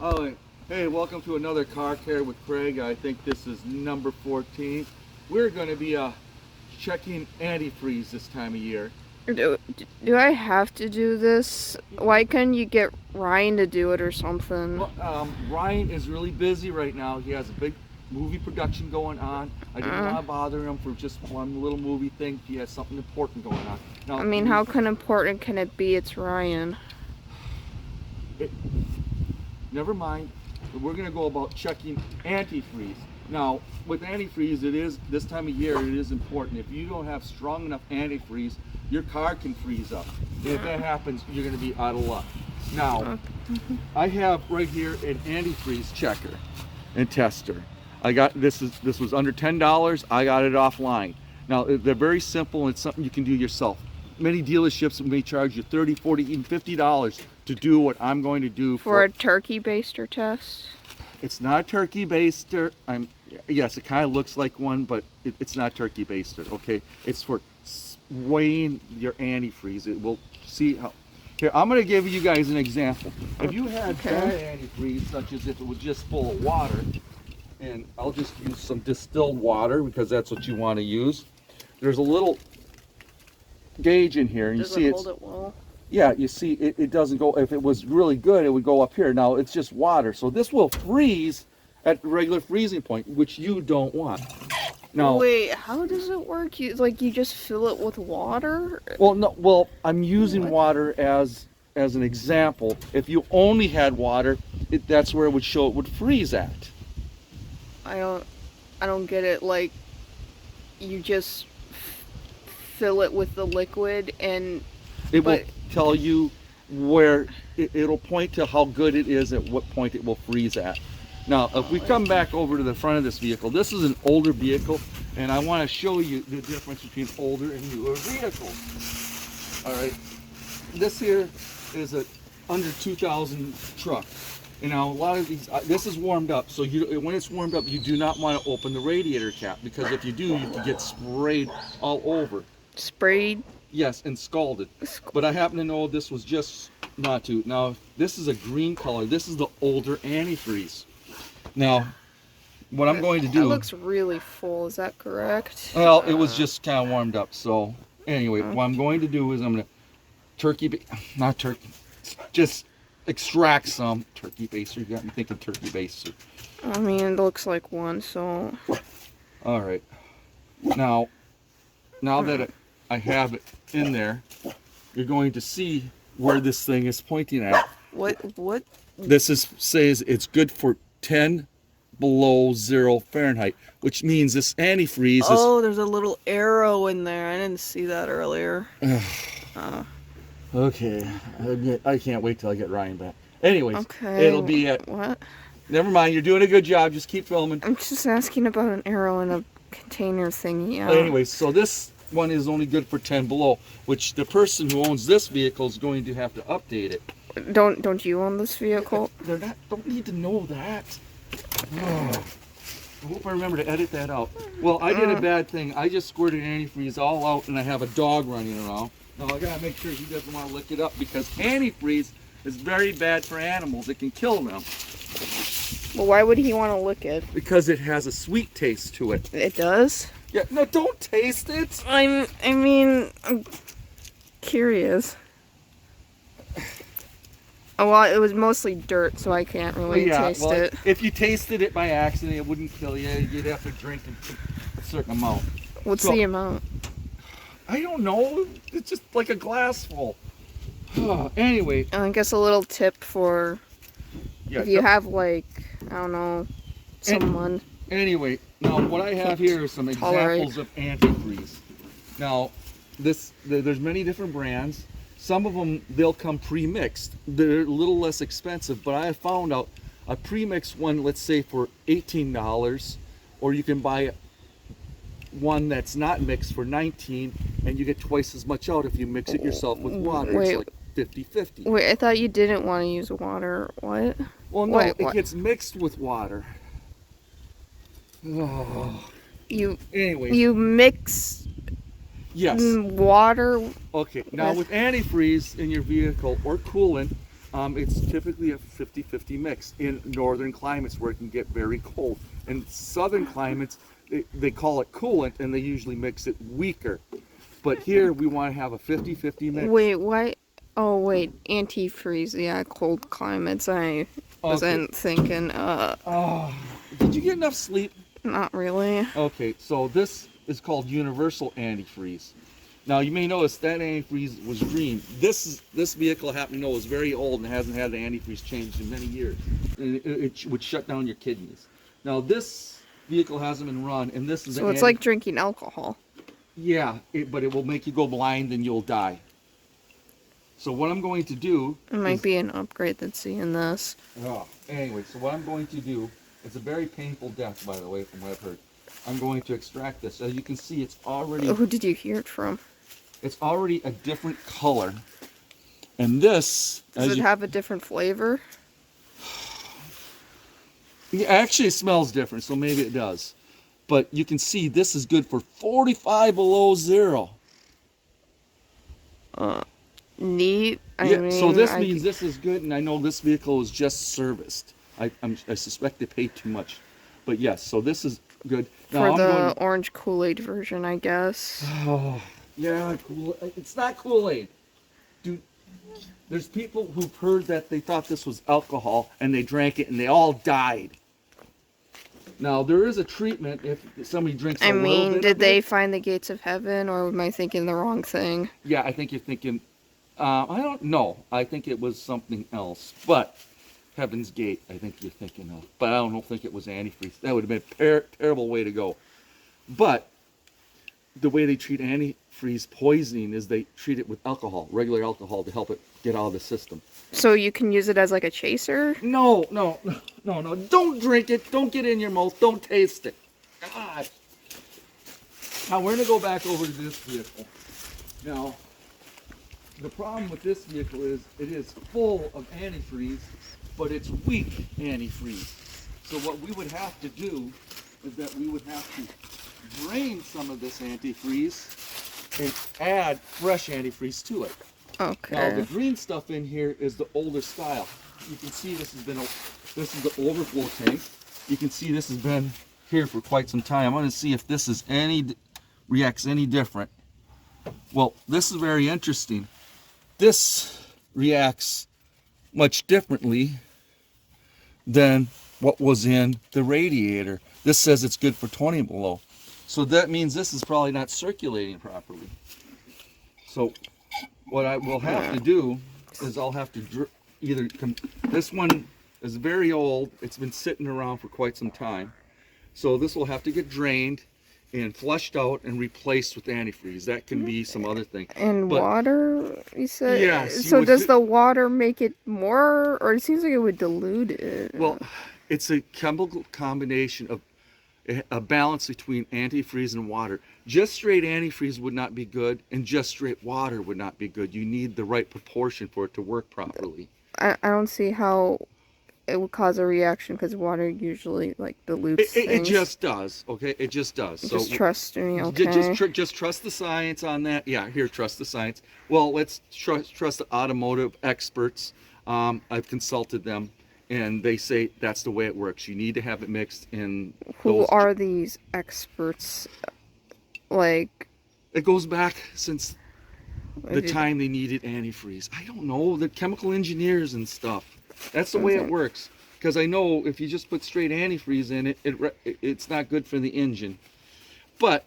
Oh, hey, welcome to another Car Care with Craig. I think this is number 14. We're going to be checking antifreeze this time of year. Do I have to do this? Why couldn't you get Ryan to do it or something? Well, Ryan is really busy right now. He has a big movie production going on. I didn't want to bother him for just one little movie thing. He has something important going on. Now, I mean, how important can it be? It's Ryan. Never mind. We're going to go about checking antifreeze. Now, with antifreeze, it is this time of year. It is important. If you don't have strong enough antifreeze, your car can freeze up. If that happens, you're going to be out of luck. Now, I have right here an antifreeze checker and tester. I got this was under $10. I got it offline. Now, they're very simple and it's something you can do yourself. Many dealerships may charge you $30, $40, even $50 to do what I'm going to do for a turkey baster test. It's not a turkey baster. Yes, it kind of looks like one, but it's not turkey baster. Okay, it's for weighing your antifreeze. It will see how. Here, I'm going to give you guys an example. If you had bad antifreeze, such as if it was just full of water, and I'll just use some distilled water because that's what you want to use. There's a little gauge in here, and you see it's. Yeah, you see it doesn't go. If it was really good, it would go up here. Now it's just water, so this will freeze at the regular freezing point, which you don't want. Now, wait, how does it work? You just fill it with water? Well, no. Well, I'm using water as an example. If you only had water, that's where it would show it would freeze at. I don't get it. Like, you just fill it with the liquid and it will tell you where it'll point to how good it is at what point it will freeze at. Now, if we come back over to the front of this vehicle, this is an older vehicle, and I want to show you the difference between older and newer vehicles. All right, this here is a under 2000 truck. And now a lot of these, this is warmed up, so when it's warmed up, you do not want to open the radiator cap, because if you do, you can get sprayed all over. Sprayed? Yes, and scalded. But I happen to know this was just not to. Now, this is a green color. This is the older antifreeze. Now, what I'm going to do... It looks really full, is that correct? Well, it was just kind of warmed up. So, anyway, what I'm going to do is I'm going to just extract some turkey baster. You got me thinking turkey baster. I mean, it looks like one, so... All right. Now that I have it in there, you're going to see where this thing is pointing at. What? This says it's good for 10 below 0 Fahrenheit, which means this antifreeze is... Oh, there's a little arrow in there. I didn't see that earlier. Okay, I can't wait till I get Ryan back. Anyways, okay. It'll be at... What? Never mind, you're doing a good job. Just keep filming. I'm just asking about an arrow in a container thingy. Yeah. Anyways, so this one is only good for 10 below, which the person who owns this vehicle is going to have to update it. Don't you own this vehicle? Don't need to know that. Oh, I hope I remember to edit that out. Well, I did a bad thing. I just squirted antifreeze all out, and I have a dog running around. Now I gotta make sure he doesn't want to lick it up, because antifreeze is very bad for animals. It can kill them. Well, why would he want to lick it? Because it has a sweet taste to it. It does? Yeah, no, don't taste it. I'm curious. Oh, well, it was mostly dirt, so I can't really taste it. If you tasted it by accident, it wouldn't kill you. You'd have to drink a certain amount. What's the amount? I don't know. It's just like a glass full. Anyway. I guess a little tip for if you have, like, I don't know, someone. Anyway, now what I have here is some examples of antifreeze. Now, there's many different brands. Some of them, they'll come pre-mixed. They're a little less expensive, but I found out a pre-mixed one, let's say for $18, or you can buy one that's not mixed for $19, and you get twice as much out if you mix it yourself with water. Wait, it's like 50-50. Wait, I thought you didn't want to use water. What? Well, no, it gets mixed with water. Oh. Anyway. You mix Yes. Water. Okay, now with antifreeze in your vehicle or coolant, It's typically a 50-50 mix in northern climates where it can get very cold. In southern climates, they call it coolant and they usually mix it weaker. But here we want to have a 50-50 mix. Wait, why? Oh, wait, antifreeze. Yeah, cold climates. I wasn't thinking. Oh, did you get enough sleep? Not really. Okay, so this is called universal antifreeze. Now you may notice that antifreeze was green. This vehicle, I happen to know, is very old and hasn't had the antifreeze changed in many years. And it would shut down your kidneys. Now this vehicle hasn't been run, and this is So it's like drinking alcohol. yeah, but it will make you go blind and you'll die. So what I'm going to do It might be an upgrade than seeing this. anyway, so what I'm going to do, it's a very painful death, by the way, from what I've heard. I'm going to extract this. As you can see, it's already Who did you hear it from? it's already a different color. And this Does it have a different flavor? yeah, actually it smells different, so maybe it does. But you can see this is good for 45 below zero. Neat. I Yeah, mean, so this means this is good, and I know this vehicle is just serviced. I suspect they paid too much, but yes. So this is good. Now for I'm the going. orange Kool-Aid version, I guess. Oh, yeah, cool. It's not Kool-Aid, dude. There's people who've heard that they thought this was alcohol, and they drank it, and they all died. Now there is a treatment if somebody drinks. I a little mean, bit did of they it. find the gates of heaven, or am I thinking the wrong thing? Yeah, I think you're thinking. I don't know. I think it was something else, but Heaven's Gate. I think you're thinking of, but I don't think it was antifreeze. That would have been a terrible way to go. But the way they treat antifreeze poisoning is they treat it with alcohol, regular alcohol, to help it get out of the system. So you can use it as like a chaser? No. Don't drink it. Don't get it in your mouth. Don't taste it. God. Now we're gonna go back over to this vehicle. Now, the problem with this vehicle is it is full of antifreeze, but it's weak antifreeze. So what we would have to do is that we would have to drain some of this antifreeze and add fresh antifreeze to it. Now the Okay. green stuff in here is the older style. You can see this is the overflow tank. You can see this has been here for quite some time. I'm going to see if this is reacts any different. Well, this is very interesting. This reacts much differently than what was in the radiator. This says it's good for 20 below. So that means this is probably not circulating properly. So what I will have to do is I'll have to this one is very old. It's been sitting around for quite some time. So this will have to get drained and flushed out and replaced with antifreeze. That can be some other thing. And But- water, you said? Yes, you So would does thi- the water make it more, or it seems like it would dilute it? Well, it's a chemical combination of a balance between antifreeze and water. Just straight antifreeze would not be good, and just straight water would not be good. You need the right proportion for it to work properly. I don't see how it would cause a reaction because water usually like dilutes It things. just does, okay? It just does. So Just trust me, J- okay? just trust the science on that. Yeah, here, trust the science. Well, let's trust the automotive experts. I've consulted them, and they say that's the way it works. You need to have it mixed in. Who are these experts? Like, It goes back since the did- time they needed antifreeze. I don't know, the chemical engineers and stuff. That's the way it Okay. works. Because I know if you just put straight antifreeze in it, it's not good for the engine. But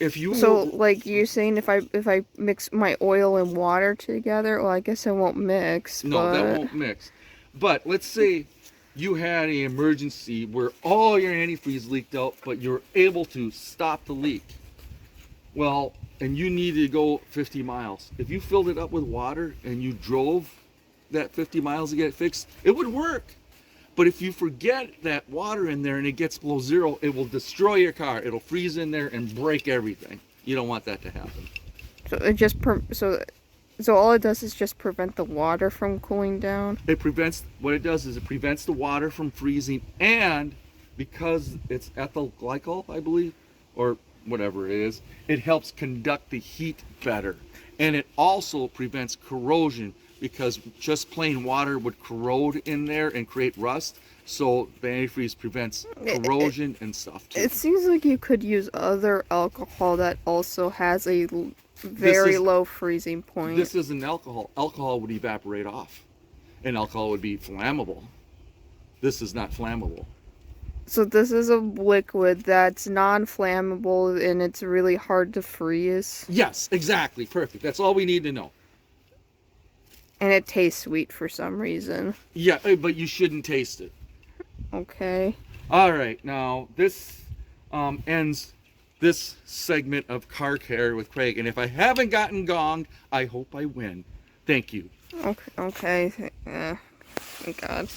if you So, like you're saying, if I mix my oil and water together, well, I guess it won't mix. no, but... that won't mix. But let's say you had an emergency where all your antifreeze leaked out, but you're able to stop the leak. Well, and you needed to go 50 miles. If you filled it up with water and you drove that 50 miles to get it fixed, it would work. But if you forget that water in there and it gets below zero, it will destroy your car. It'll freeze in there and break everything. You don't want that to happen. So it just so all it does is just prevent the water from cooling down. What it does is it prevents the water from freezing, and because it's ethyl glycol, I believe, or whatever it is, it helps conduct the heat better. And it also prevents corrosion because just plain water would corrode in there and create rust. So the antifreeze prevents corrosion and stuff too. It seems like you could use other alcohol that also has a very low freezing point. This isn't alcohol. Alcohol would evaporate off, and alcohol would be flammable. This is not flammable. So this is a liquid that's non-flammable and it's really hard to freeze. Yes, exactly. Perfect. That's all we need to know. And it tastes sweet for some reason. Yeah, but you shouldn't taste it. Okay. All right. Now, this ends this segment of Car Care with Craig. And if I haven't gotten gonged, I hope I win. Thank you. Okay. Thank God.